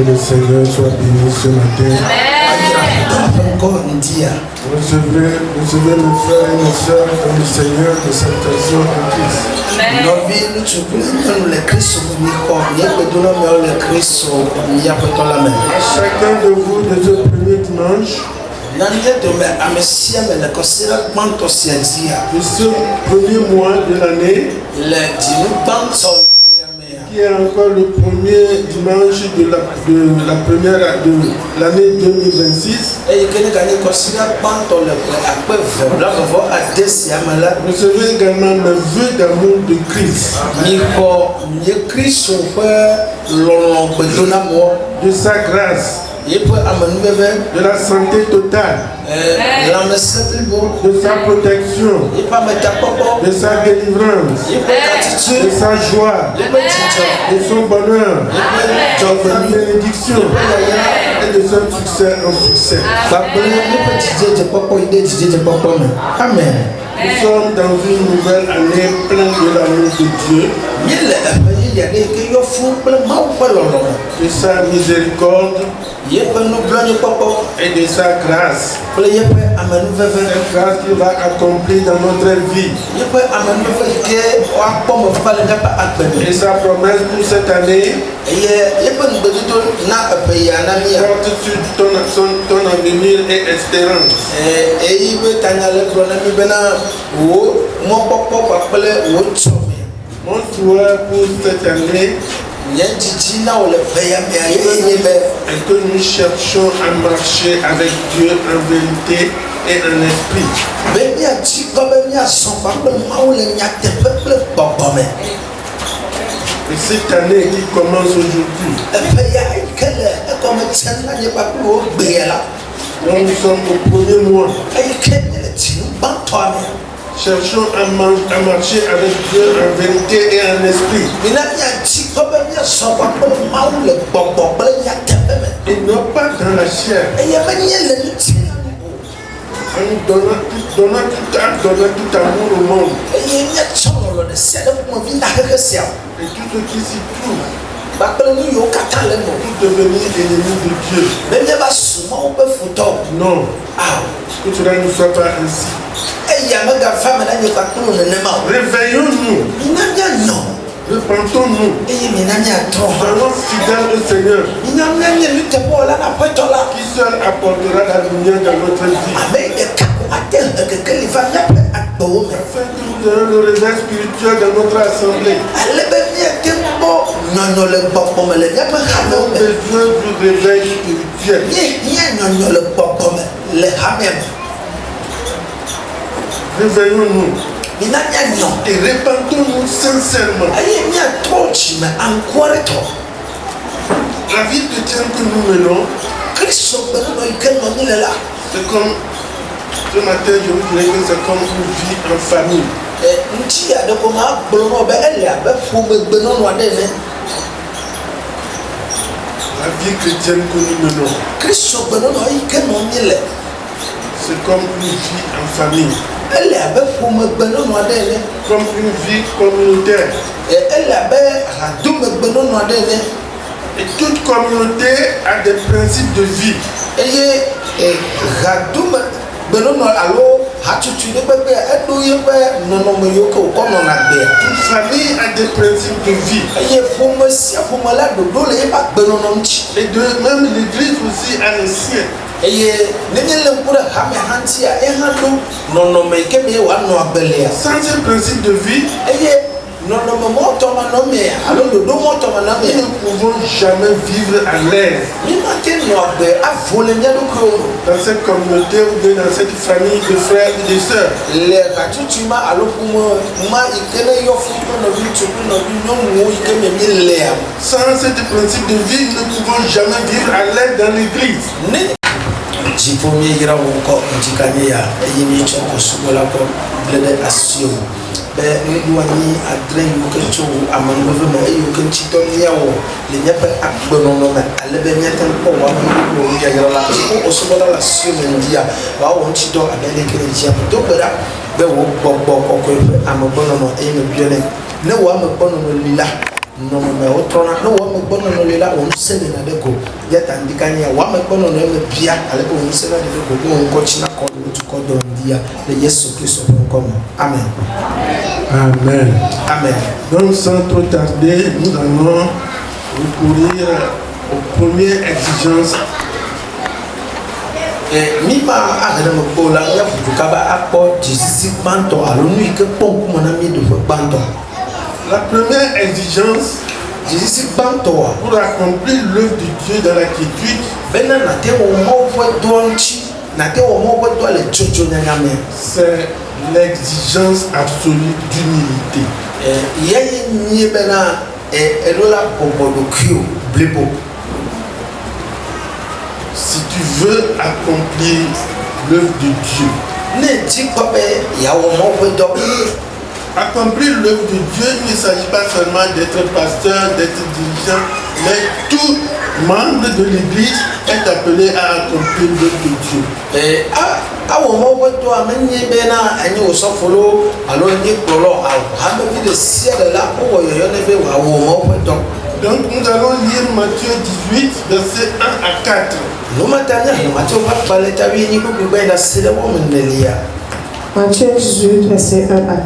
Que le Seigneur soit béni ce matin. Recevez mes frères et mes sœurs dans le Seigneur de salutations en Christ. À chacun de vous de ce premier dimanche, de ce premier mois de l'année, qui est encore le premier dimanche de l'année 2026. Recevez également le vœu d'amour de Christ, de sa grâce, de la santé totale, de sa protection, de sa délivrance, de sa joie, de son bonheur, de sa bénédiction et de son succès en succès. Amen. Nous sommes dans une nouvelle année pleine de l'amour de Dieu, de sa miséricorde et de sa grâce. Cette grâce qui va accomplir dans notre vie. Et sa promesse pour cette année porte sur ton avenir et espérance. Mon souhait pour cette année est que nous cherchions à marcher avec Dieu en vérité et en esprit. Et cette année qui commence aujourd'hui, nous sommes au premier mois. Cherchons à marcher avec Dieu en vérité et en esprit. Et non pas dans la chair. En nous donnant tout amour au monde. Et tout ce qui s'y trouve. Pour devenir ennemi de Dieu. Non. Que cela ne soit pas ainsi. Réveillons-nous. Repentons-nous. Soyons fidèles au Seigneur, qui seul apportera la lumière dans notre vie. Afin que nous ayons le réveil spirituel dans notre assemblée. Nous avons besoin du réveil spirituel. Réveillons-nous et répandons-nous sincèrement. La vie chrétienne que nous menons, c'est comme ce matin, je vous dirais que c'est comme une vie en famille. La vie chrétienne que nous menons, c'est comme une vie en famille. Comme une vie communautaire. Et toute communauté a des principes de vie. Toute famille a des principes de vie. Et de même l'église aussi a les siens. Sans ces principes de vie, nous ne pouvons jamais vivre à l'aise dans cette communauté ou bien dans cette famille de frères et de sœurs. Sans cette principe de vie, nous ne pouvons jamais vivre à l'aise dans l'église. no me otrona no wa me bono no lela on se na de go ya tandikanya wa me bono no me bia ale ko on se na de go go on ko china ko to ko don dia de Yesu Christ ko amen Amen. Amen. Donc sans trop tarder, nous allons recourir aux premières exigences. Mima agada mo bola ya fukaba akpo jisisi banto alonu ike pompu mona mi do banto. La première exigence jisisi banto pour accomplir l'œuvre de Dieu dans la quiétude, bena na te o mo fo donchi na te o mo fo to le chocho nyame. C'est l'exigence absolue d'humilité. Yeye ni bena elola bobo kyo blebo. Si tu veux accomplir l'œuvre de Dieu, accomplir l'œuvre de Dieu, il ne s'agit pas seulement d'être pasteur, d'être dirigeant, mais tout membre de l'Église est appelé à accomplir l'œuvre de Dieu. Donc nous allons lire Matthieu 18, versets 1 à 4. Matthieu 18, versets 1 à 4.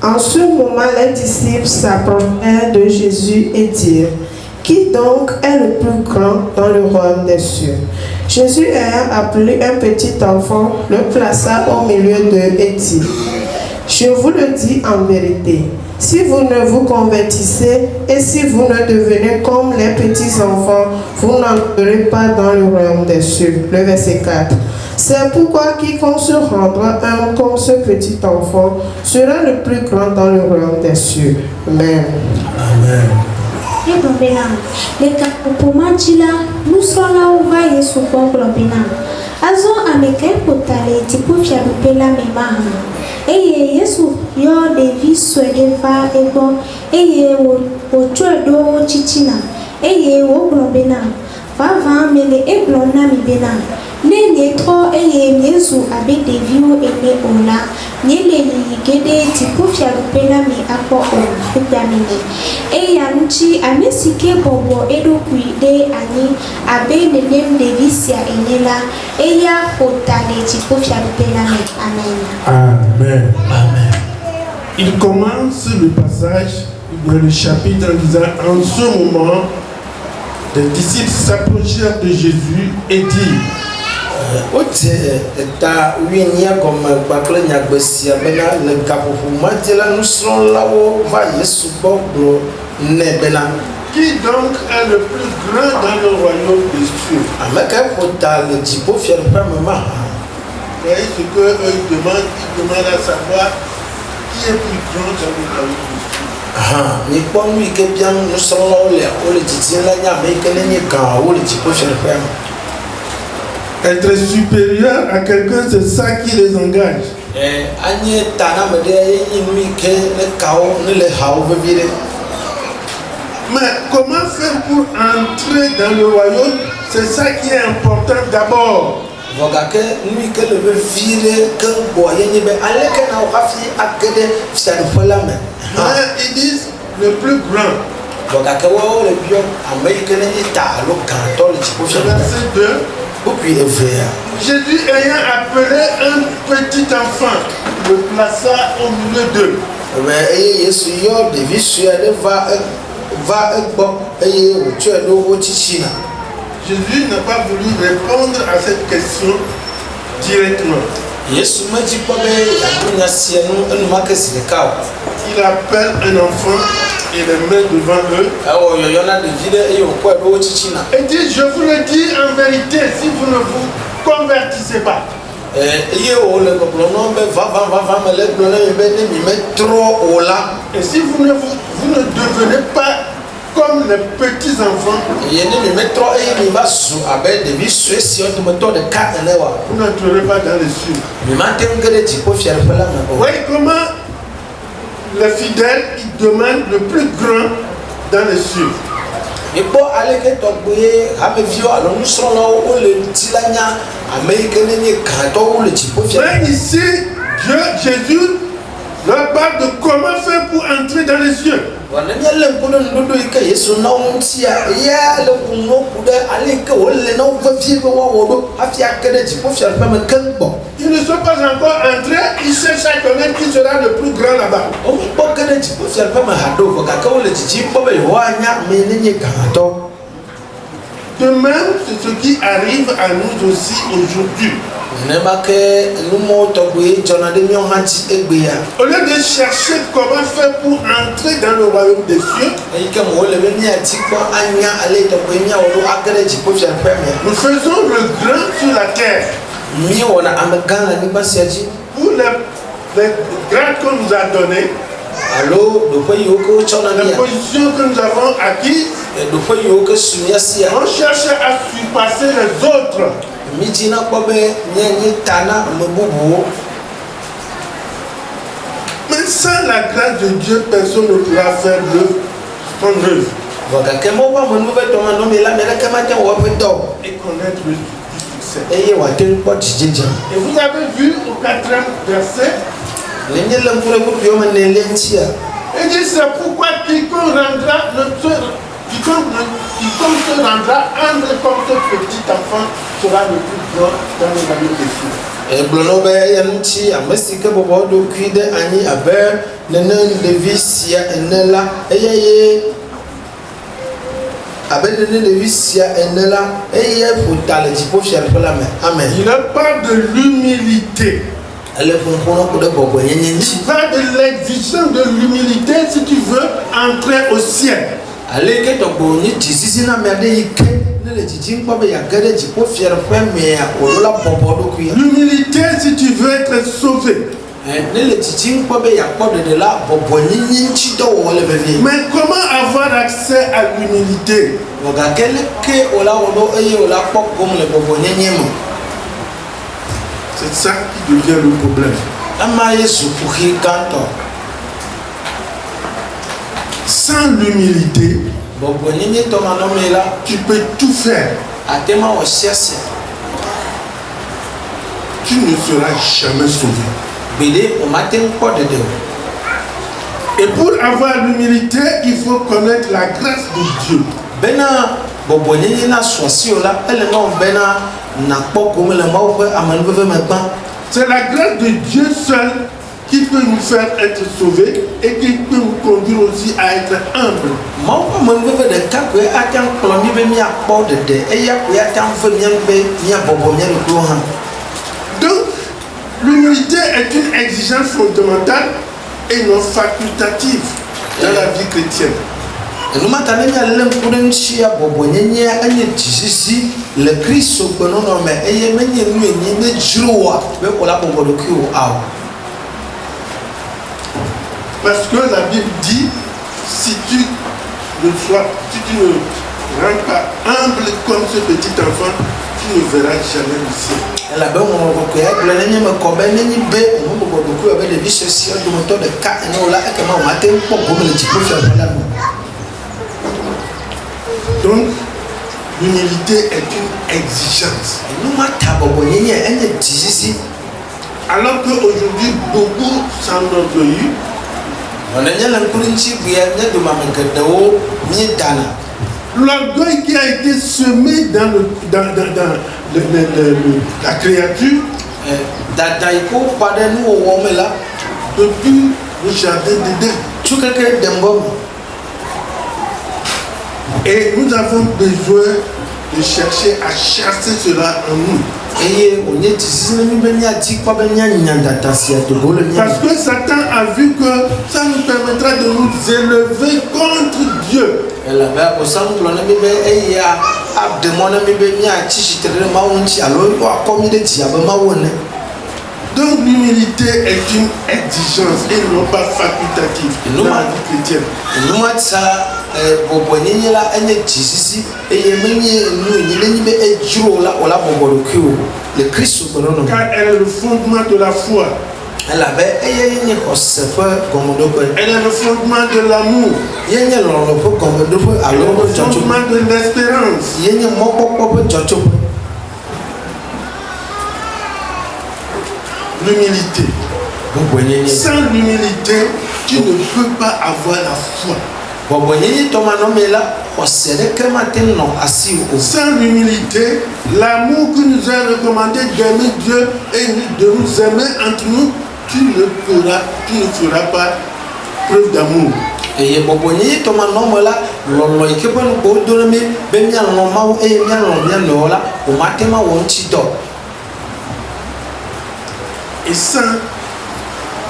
En ce moment, les disciples s'approchèrent de Jésus et dirent: Qui donc est le plus grand dans le royaume des cieux? Jésus ayant appelé un petit enfant, le plaça au milieu d'eux et dit: Je vous le dis en vérité, si vous ne vous convertissez et si vous ne devenez comme les petits enfants, vous n'entrerez pas dans le royaume des cieux. Le verset 4. C'est pourquoi quiconque se rendra humble comme ce petit enfant sera le plus grand dans le royaume des cieux. Amen. Amen. Nous sommes là où va Yesu kwa globina. Azo ameke potale tipufya rupela memaha. Eye Yesu yo devi swede va ego. Eye wo chodo chichina. Eye wo globina. Va mele eglona mi bena. Ne tro eye Yesu abe devi o ene ona. Nyele ni gede tipufya rupela mi akpo o upyamine. Eya nchi amesike bobo edo kuide ani abe nenem devisia enela eya potale tipofia rupela mi. Amen. Amen. Amen. Il commence le passage dans le chapitre en disant: En ce moment, les disciples s'approchèrent de Jésus et dirent: ta winia comme bakle nyagbesia bena le kapofu matela nusron lawo va Yesu boblo ne bena. Qui donc est le plus grand dans le royaume des cieux? Amaka pota le tipo fier pas maman. Et ce que ils demandent à savoir qui est plus grand dans le royaume des cieux. Ni kwa lui ke bien nusron lawo le o le titila nya me kele ni ka o le tipo fier pas. Être supérieur à quelqu'un, c'est ça qui les engage. Mais comment faire pour entrer dans le royaume? C'est ça qui est important d'abord. Ils disent le plus grand. Verset 2. Jésus ayant appelé un petit enfant, le plaça au milieu d'eux. Jésus n'a pas voulu répondre à cette question directement. Il appelle un enfant et le met devant eux. Et dit: Je vous le dis en vérité, si vous ne vous convertissez pas. Et si vous ne devenez pas comme les petits enfants, vous n'entrerez pas dans les cieux. Voyez comment les fidèles, ils demandent le plus grand dans les cieux. Mais ici, Jésus leur parle de comment faire pour entrer dans les cieux. Ils ne sont pas encore entrés, ils cherchent à connaître qui sera le plus grand là-bas. De même, c'est ce qui arrive à nous aussi aujourd'hui. Au lieu de chercher comment faire pour entrer dans le royaume des cieux, nous faisons le grand sur la terre. Pour les grades qu'on nous a données, la position que nous avons acquise, on cherche à surpasser les autres. Mais sans la grâce de Dieu, personne ne pourra faire son œuvre. Et connaître le succès. Et vous avez vu au 4e verset, il dit c'est pourquoi quiconque se rendra humble comme ce petit enfant sera le plus grand dans le royaume des cieux. Il parle de l'humilité. Il parle de l'exigence de l'humilité si tu veux entrer au ciel. L'humilité si tu veux être sauvé. Mais comment avoir accès à l'humilité? C'est ça qui devient le problème. Sans l'humilité, tu peux tout faire. Tu ne seras jamais sauvé. Et pour avoir l'humilité, il faut connaître la grâce de Dieu. C'est la grâce de Dieu seul qui peut nous faire être sauvés et qui peut nous conduire aussi à être humbles. Donc, l'humilité est une exigence fondamentale et non facultative dans la vie chrétienne. Parce que la Bible dit, si tu ne rends pas humble comme ce petit enfant, tu ne verras jamais le ciel. Donc, l'humilité est une exigence. Alors qu'aujourd'hui, beaucoup s'enorgueillissent. L'orgueil qui a été semé dans la créature depuis le jardin d'Éden. Et nous avons besoin de chercher à chasser cela en nous. Parce que Satan a vu que ça nous permettra de nous élever contre Dieu. Donc l'humilité est une exigence et non pas facultative dans la vie chrétienne. Car elle est le fondement de la foi. Elle est le fondement de l'amour. Elle est le fondement de l'espérance. L'humilité. Sans l'humilité, tu ne peux pas avoir la foi. Sans l'humilité, l'amour que nous a recommandé d'aimer Dieu et de nous aimer entre nous, tu ne feras pas preuve d'amour. Et sans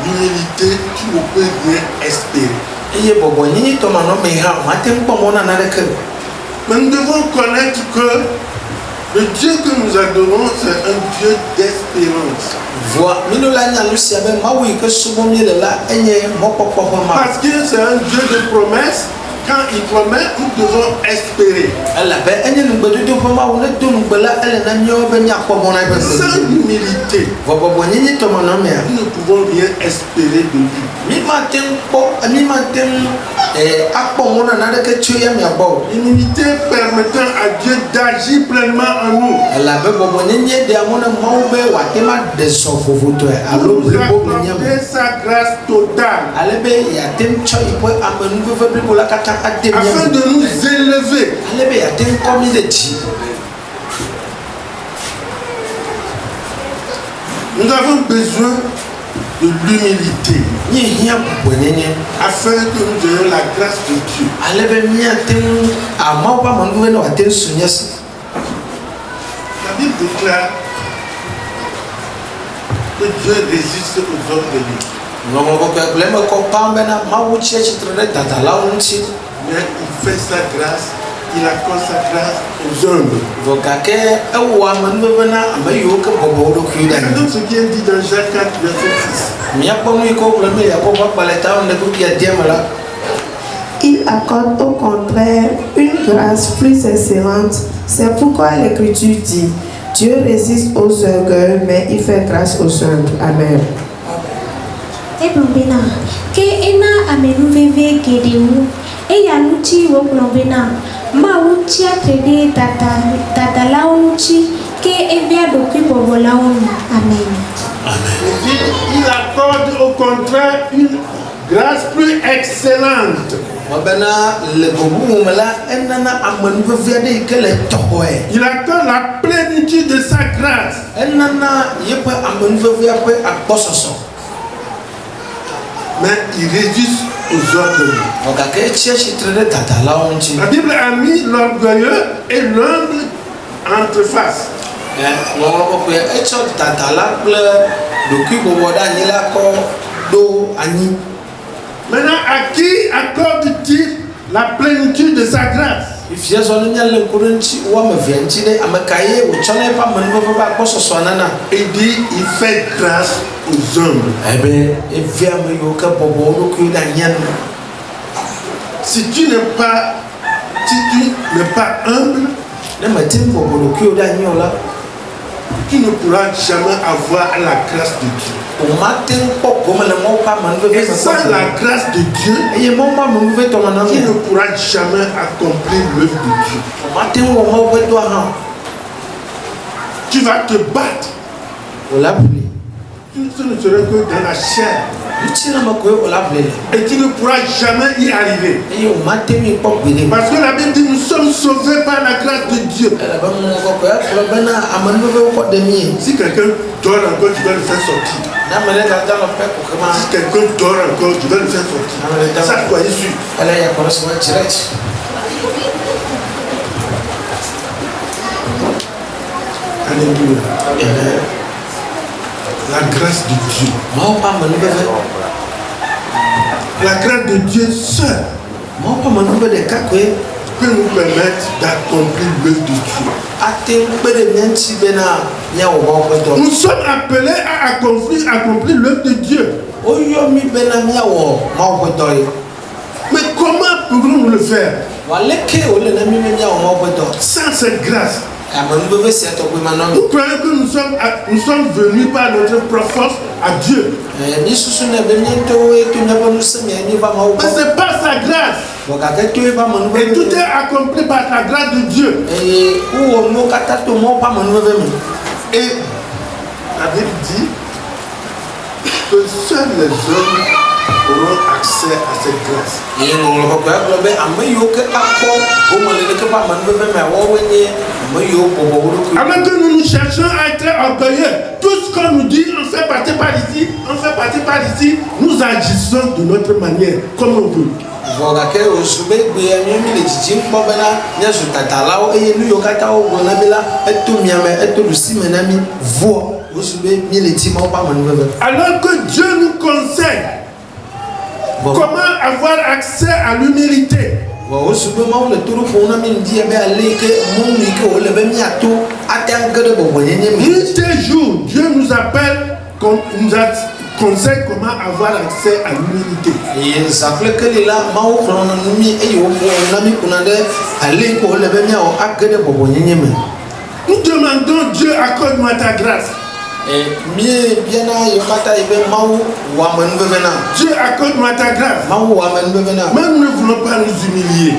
l'humilité, tu ne peux rien espérer. Mais nous devons connaître que le Dieu que nous adorons, c'est un Dieu d'espérance. Parce que c'est un Dieu de promesses. Quand il promet, nous devons espérer. Sans l'humilité, nous ne pouvons rien espérer de lui. L'humilité permettant à Dieu d'agir pleinement en nous. Nous accorder sa grâce totale. Afin de nous élever. Nous avons besoin de l'humilité afin que nous ayons la grâce de Dieu. La Bible déclare que Dieu résiste aux hommes de lui. Mais il fait sa grâce, il accorde sa grâce aux humbles. Regardons ce qui est dit dans Jacques 4, verset 6. Il accorde au contraire une grâce plus excellente. C'est pourquoi l'Écriture dit, Dieu résiste aux orgueilleux, mais il fait grâce aux humbles. Amen. Ke ena amenuveve gedeu eya nuti wo plombena ma wuti atrede tata lauti ke evia dokui bobolaun. Amen. Il accorde au contraire une grâce plus excellente. Il accorde la plénitude de sa grâce. Mais il résiste aux orgueilleux. La Bible a mis l'orgueilleux et l'humble entre face. Maintenant, à qui accorde-t-il la plénitude de sa grâce? Il dit, il fait grâce aux humbles. Si tu n'es pas humble, tu ne pourras jamais avoir la grâce de Dieu. Et sans la grâce de Dieu, tu ne pourras jamais accomplir l'œuvre de Dieu. Tu vas te battre. Ce ne serait que dans la chair. Et tu ne pourras jamais y arriver. Parce que la Bible dit nous sommes sauvés par la grâce de Dieu. Si quelqu'un dort encore, tu vas le faire sortir. Si quelqu'un dort encore, tu vas le faire sortir. Ça, soyez sûr. Alléluia. La grâce de Dieu. La grâce de Dieu seule peut nous permettre d'accomplir l'œuvre de Dieu. Nous sommes appelés à accomplir l'œuvre de Dieu. Mais comment pouvons-nous le faire sans cette grâce? Nous croyons que nous sommes venus par notre propre force à Dieu. Mais ce n'est pas sa grâce. Et tout est accompli par la grâce de Dieu. Et la Bible dit que seuls les hommes auront accès accès à cette grâce. Avant que nous nous cherchions à être orgueilleux, tout ce qu'on nous dit, on fait partie par ici, on fait partie par ici, nous agissons de notre manière, comme on veut. Alors que Dieu nous conseille comment avoir accès à l'humilité. Un tel jour, Dieu nous appelle, nous conseille comment avoir accès à l'humilité. Nous demandons, Dieu, accorde-moi ta grâce. Dieu, accorde-moi ta grâce. Mais nous ne voulons pas nous humilier.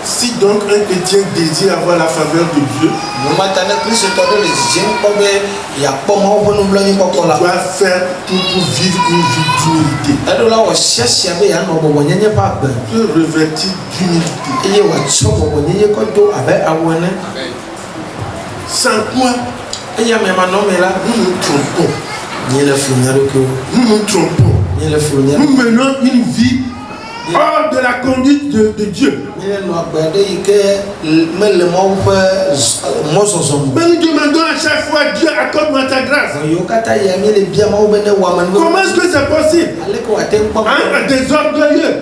Si donc un chrétien désire avoir la faveur de Dieu, il doit faire tout pour vivre une vie d'humilité. Se revêtir d'humilité. Sans quoi nous nous trompons. Nous nous trompons. Nous menons une vie hors de la conduite de Dieu. Mais nous demandons à chaque fois, Dieu, accorde-moi ta grâce. Comment est-ce que c'est possible? Des orgueilleux.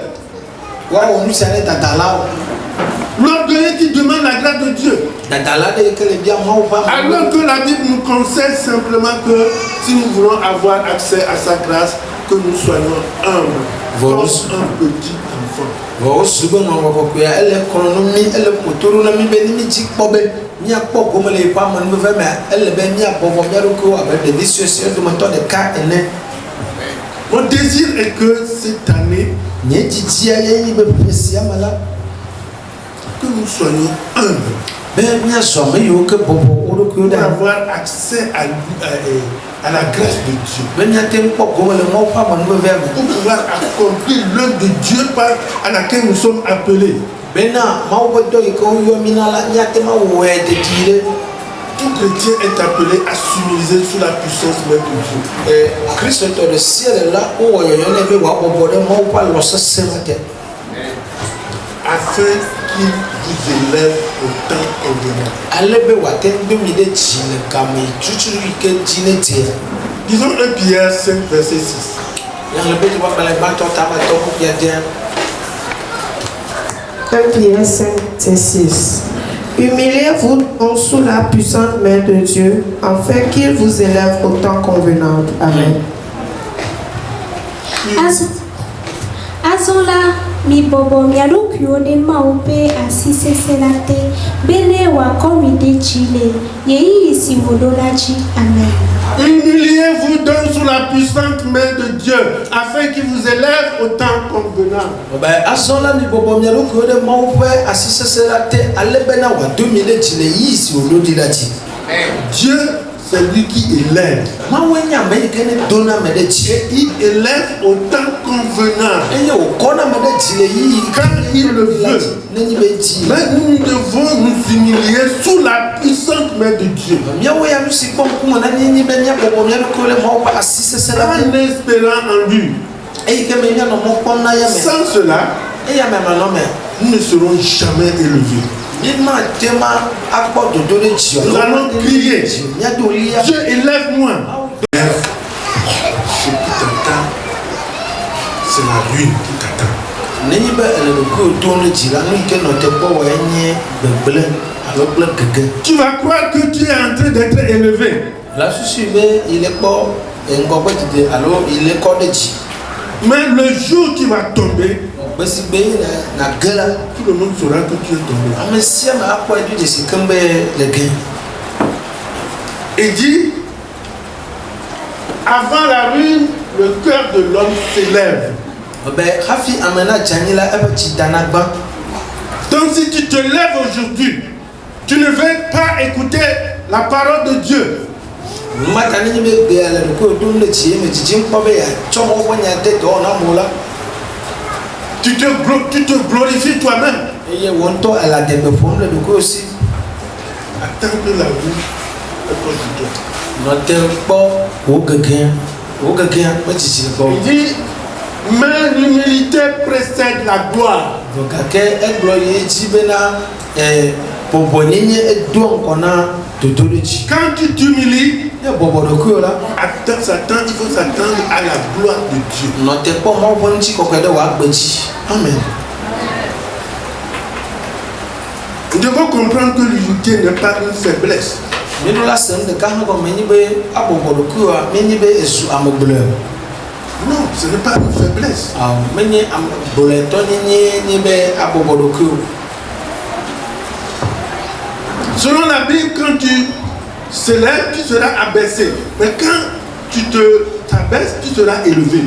L'orgueilleux qui demande la grâce de Dieu. Alors que la Bible nous conseille simplement que si nous voulons avoir accès à sa grâce, que nous soyons humbles, comme un petit enfant. Mon désir est que cette année, que nous soyons humbles pour avoir accès à la grâce de Dieu, pour pouvoir accomplir l'œuvre de Dieu à laquelle nous sommes appelés. Tout chrétien est appelé à s'humiliser sous la puissance même de Dieu, afin qu'il vous élève au temps convenable. Disons 1 Pierre 5, verset 6. 1 Pierre 5, verset 6. Humiliez-vous donc sous la puissante main de Dieu, afin qu'il vous élève au temps convenable. Amen. Azola mi bobo mialuku ode maupe asise selate bene wa komide chile yeyi isi wodolaji. Amen. Humiliez-vous donc sous la puissante main de Dieu, afin qu'il vous élève au temps convenable. Azola mi bobo mialuku ode maupe asise selate alebena wa 2000 chile yi isi wodolaji. Dieu, c'est lui qui élève. Et il élève au temps convenable. Quand il le veut. Mais nous devons nous humilier sous la puissante main de Dieu. En espérant en lui. Sans cela, nous ne serons jamais élevés. Nous allons crier, Dieu élève-moi. Ce qui t'attend, c'est la ruine qui t'attend. Tu vas croire que tu es en train d'être élevé. Mais le jour où tu vas tomber, tout le monde saura que tu es tombé. Et dit, avant la ruine, le cœur de l'homme s'élève. Donc si tu te lèves aujourd'hui, tu ne veux pas écouter la parole de Dieu. Tu te glorifies toi-même. Attends que la vie est Il dit, mais l'humilité précède la gloire. Quand tu t'humilies, Satan, il faut s'attendre à la gloire de Dieu. Amen. Nous devons comprendre que l'humilité n'est pas une faiblesse. Non, ce n'est pas une faiblesse. Selon la Bible, quand tu s'élèves, tu seras abaissé. Mais quand tu t'abaisses, tu seras élevé.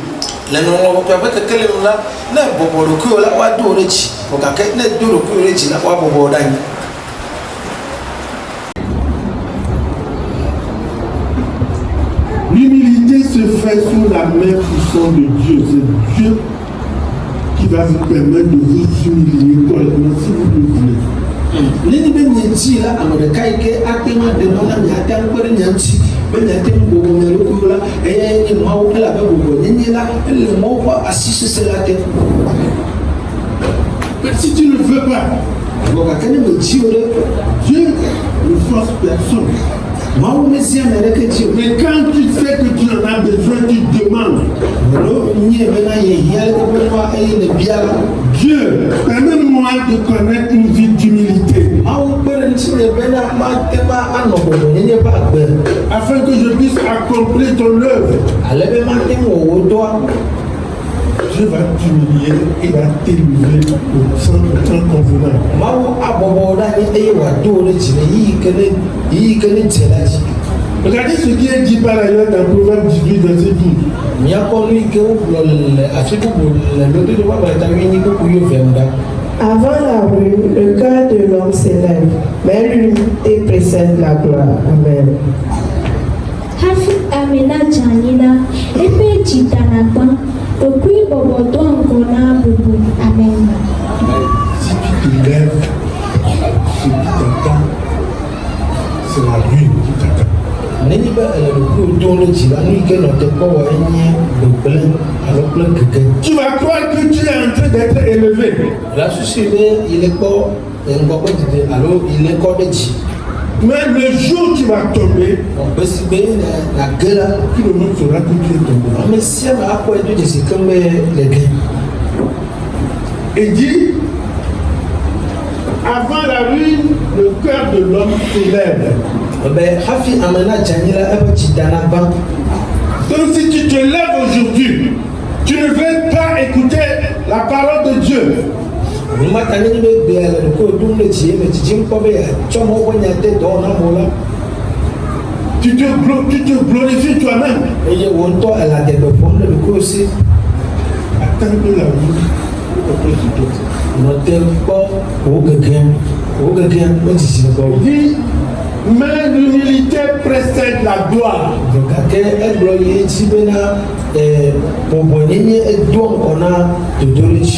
L'humilité se fait sous la main puissante de Dieu. C'est Dieu qui va vous permettre de vous humilier correctement si vous le voulez. Mais si tu ne veux pas, Dieu ne force personne. Mais quand tu sais que tu en as besoin, tu demandes. Dieu, permets-moi de connaître une vie d'humilité. Afin que je puisse accomplir ton œuvre. Dieu va t'humilier et va t'élever au temps convenable. Regardez ce qui est dit par ailleurs dans Proverbe 18, verset 12. Avant la ruine, le cœur de l'homme s'élève, mais l'humilité précède la gloire. Amen. Hafi amena janina, epe chitanakwa, okui bobodo ngona bubu. Amen. Si tu te lèves, ce qui t'attend, c'est la ruine qui t'attend. Tu vas croire que tu es en train d'être élevé. Mais le jour où tu vas tomber, tout le monde saura que tu es tombé. Et dit, avant la ruine, le cœur de l'homme s'élève. Donc si tu te lèves aujourd'hui, tu ne veux pas écouter la parole de Dieu. Tu te glorifies toi-même. Attends que la vie dit, mais l'humilité précède la gloire.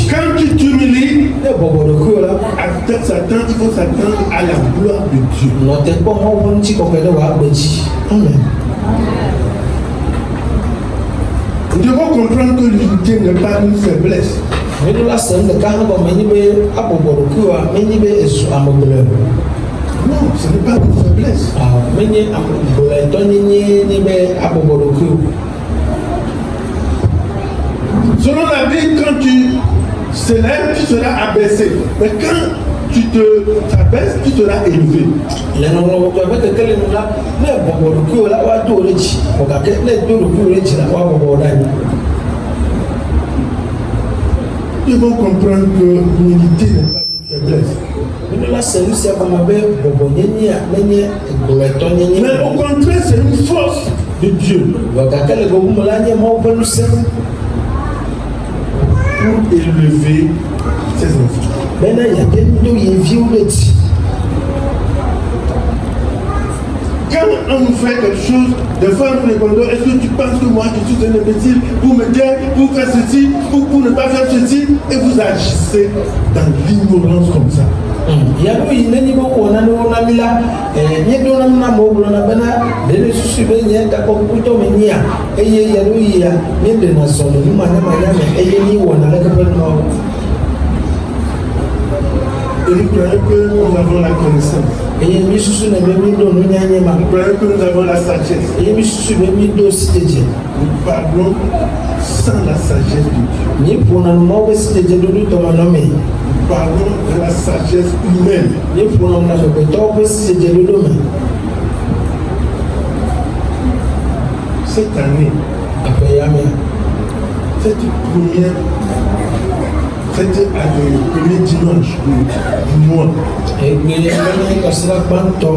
Quand tu t'humilies, Satan, il faut s'attendre à la gloire de Dieu. Amen. Nous devons comprendre que l'humilité n'est pas une faiblesse. Non, ce n'est pas une faiblesse. Selon la Bible, quand tu s'élèves, tu seras abaissé. Mais quand tu t'abaisses, tu seras élevé. Nous devons comprendre que l'humilité n'est pas une faiblesse. Mais au contraire, c'est une force de Dieu pour élever ses enfants. Quand on nous fait quelque chose, des fois nous répondons, est-ce que tu penses que moi je suis un imbécile pour me dire, pour faire ceci, ou pour ne pas faire ceci, et vous agissez dans l'ignorance comme ça. Yalo yineni mo wona no na mila nye do na na mo blo na bana de susu be nye ka ko kuto me nya eye yalo ya nye de na so no ma na ma ya me eye ni wona la ka pe no. Et nous croyons que nous avons la connaissance. Eye mi susu na be mi do no nya nye ma. Nous croyons que nous avons la sagesse. Eye mi susu be mi do siteje. Nous parlons sans la sagesse de Dieu. Ni pona mo be siteje do to ma no me. Nous parlons de la sagesse humaine. Ni pona na so be to be siteje do me. Cette année, Après ya me. c'était le premier dimanche du mois. Et ni ko sira banto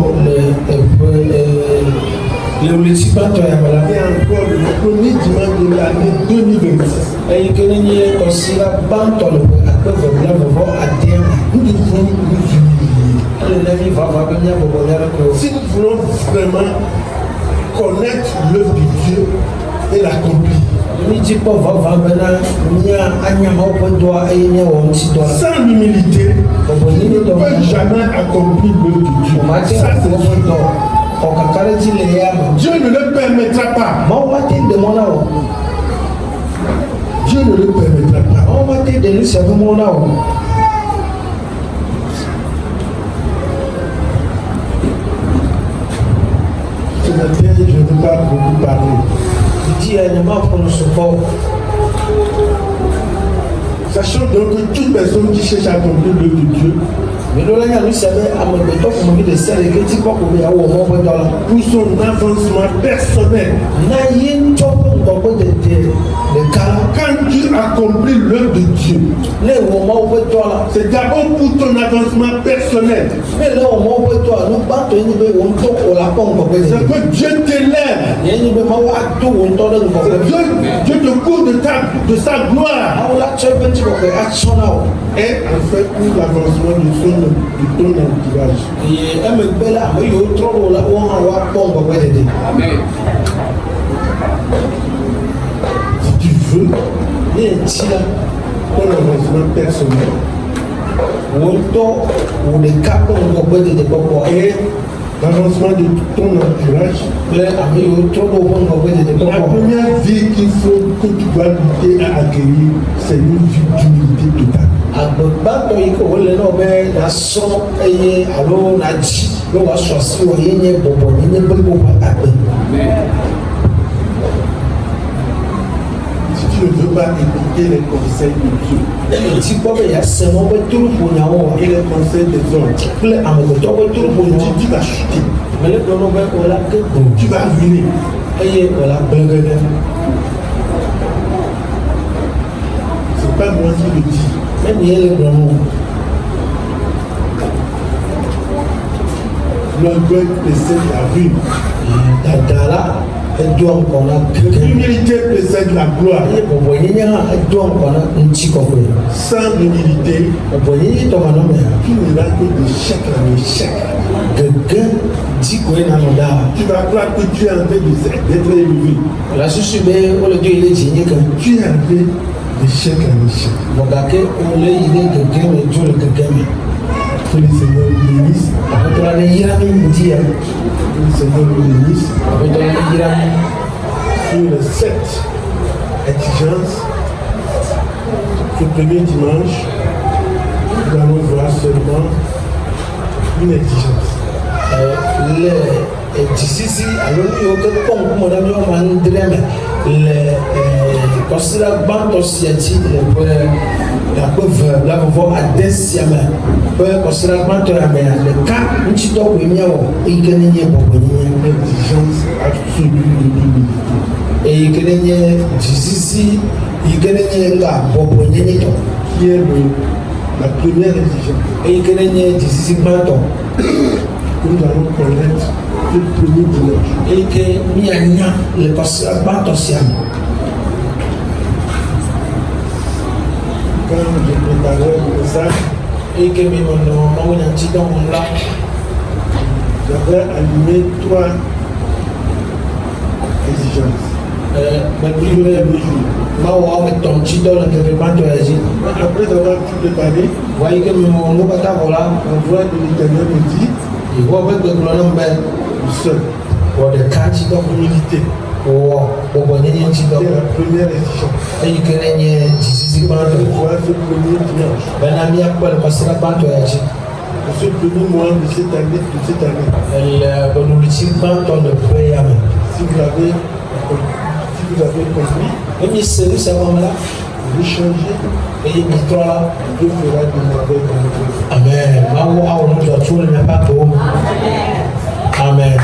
le ulisi banto ya bala. Et encore le premier dimanche de l'année 2026. Et que ni ko sira banto le akwe bla vo atem. Nous devons nous humilier. Le nami va venir pour bonheur que Si nous voulons vraiment connaître l'œuvre de Dieu et l'accomplir, ni ti po va bena nya anya ho po do ai nya wo ti do. sans l'humilité, Ko on ni ne do peut jamais accomplir l'œuvre de Dieu. ma ti Ça, c'est ko sûr. do. O ka kare ti le ya ma. Dieu ne le permettra pas. Ma wa ti de mo na wo. Dieu ne le permettra pas. Ma wa ti de ni se mo na wo. Ce matin, je ne vais pas beaucoup parler. Di ya ni ma ko no so ko. Sachant donc que toute personne qui cherche à accomplir l'œuvre de Dieu, Me do la nya ni se be amagbe to ko mo bi de sere ke ti ko ko be ya wo mo po do la. pour son avancement personnel, Na yin to ko ko de kala. quand tu accomplis l'œuvre de Dieu, Le wo mo po do la. c'est d'abord pour ton avancement personnel. Me le wo mo po do la no ba to ni be wo to o la ko ko be C'est de. que Dieu t'élève. Ye ni be ma wa do wo to de ko be. Dieu te couvre de sa gloire. Awla chebe ti ko be action now. Et en fait, pour l'avancement de ton entourage. Ye eme bela mo yo tro la wo ha wa ko ko be de. Si tu veux Ye ti la ton avancement personnel wo to wo de ka ko ko be de ko ko et l'avancement de ton entourage, le ami yo tro do ko be de ko la ko. première vie qu'il faut que tu dois lutter à acquérir, c'est une vie d'humilité totale. Agbegbatɔ yi ke wole na be na srɔ̃ eye alo na dzi be wòasɔ asi wɔ ye nye bɔbɔ ye nye blibo ƒe agbe. Si tu ne veux pas écouter les conseils de Dieu Eti kpɔ be yase mɔ be toroƒo nyawo et les conseils des hommes, kple amegbetɔ be toroƒo nyawo. tu vas chuter, Mele gblɔ na be wòla ke go tu vas ruiner. eye wòla gblẽ gege. C'est pas moi qui le dis. Mɛ ni ele gblɔ no. L'orgueil précède la ruine. Dada la edoa ŋkɔ na gege. L'humilité précède la gloire. Eye bɔbɔ yenye hã edoa ŋkɔ na ŋutikɔkɔe. Sans l'humilité, Bɔbɔ yenye tɔmanɔmea tu n'iras que d'échec en échec. gege dikoe na nɔ daa. Tu vas croire que tu es en train d'être élevé. La susu be wole do ile dzi nye ke. Tu es en train d'échec en échec. Gake wole yi ɖe gege me dzo le gege me. Que le Seigneur nous bénisse. Aƒetɔ la ne yra mi ŋdi ya. Que le Seigneur nous bénisse. Aƒetɔ la ne yra mi. Sur les 7 exigences, ce premier dimanche, nous allons voir seulement une exigence. Le dzisisi alo nu yiwo ke kpɔ ŋkume ɖe mi wɔme andre me le kɔsira gbãtɔ sia dzi le ƒe akpe ve blavɔvɔ ade sia me ƒe kɔsira gbãtɔ ya mea ɖeka ŋutidɔ koe míawɔ eyi ke ne nye bɔbɔnyenye. L'exigence absolue de l'humilité. Eyi ke ne nye dzisisi yi ke ne nye nga bɔbɔnyenye tɔ. Qui est la première exigence Eyi ke ne nye dzisisi gbãtɔ. que nous allons connaître le premier dimanche. Eyi ke míanya le kɔsira gbãtɔ sia me. Quand je préparais le message, Eyi ke mi menɔ mawunyatsidɔ wɔm la. J'avais allumé 3 exigences. Mais plus de Après avoir tout préparé, voyez que mon bata voilà, la voix de l'Éternel me dit, il voit avec le colonel ben, seul, pour des quartiers humilité. pour bonner un petit C'est la première exigence. et il craignait si Je vois ce premier dimanche. ben ami a pas le passer la bande à agir. Ce premier mois de cette année, Elle nous le tire pas dans le prière. si vous avez compris, Et mais c'est ce moment-là, vous changez, et il est trop là. Dieu fera de merveilles dans votre vie. Amen. Ma voix, on nous a tout le même pas pour. Amen.